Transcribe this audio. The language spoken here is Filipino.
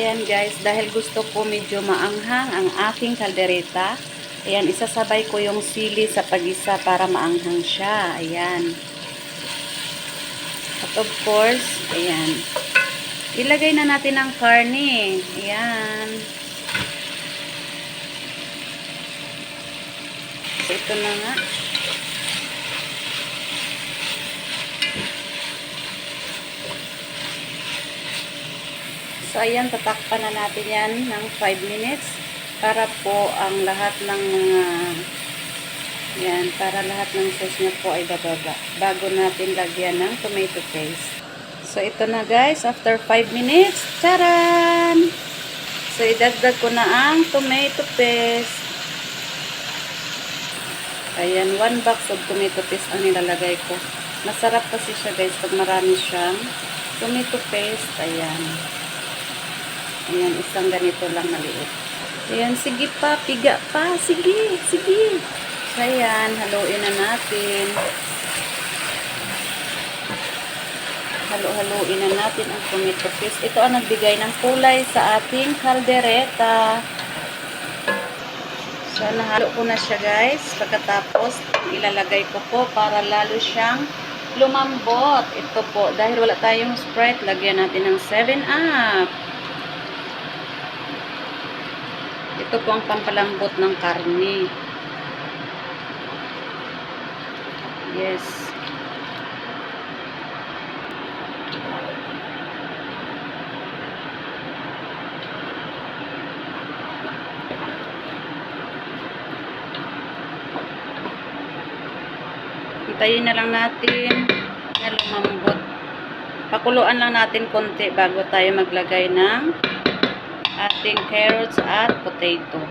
ayan guys, dahil gusto ko medyo maanghang ang aking kaldereta, ayan, isasabay ko yung sili sa pagisa para maanghang siya. Ayan. At of course, ayan, ilagay na natin ang karne. Ayan. So, ito na nga. So, ayan, tatakpan na natin yan ng 5 minutes para po ang lahat ng mga yan, para lahat ng sauce niya po ay bababa bago natin lagyan ng tomato paste. So, ito na guys, after 5 minutes, charan! So, idagdag ko na ang tomato paste. Ayan, 1 box of tomato paste ang nilalagay ko. Masarap kasi siya guys pag marami siyang tomato paste. Ayan. Ayan, isang ganito lang maliit. Ayan, sige pa, piga pa. Sige, sige. So, ayan, haluin na natin. Haluin na natin ang tomato paste. Ito ang nagbigay ng kulay sa ating kaldereta. So, nahalo ko na siya guys. Pagkatapos, ilalagay ko po para lalo siyang lumambot. Ito po, dahil wala tayong Sprite, lagyan natin ng 7-Up. Ito po ang pampalambot ng karne. Yes. Hintayin na lang natin na lumambot. Pakuluan lang natin konti bago tayo maglagay ng ating carrots at potato.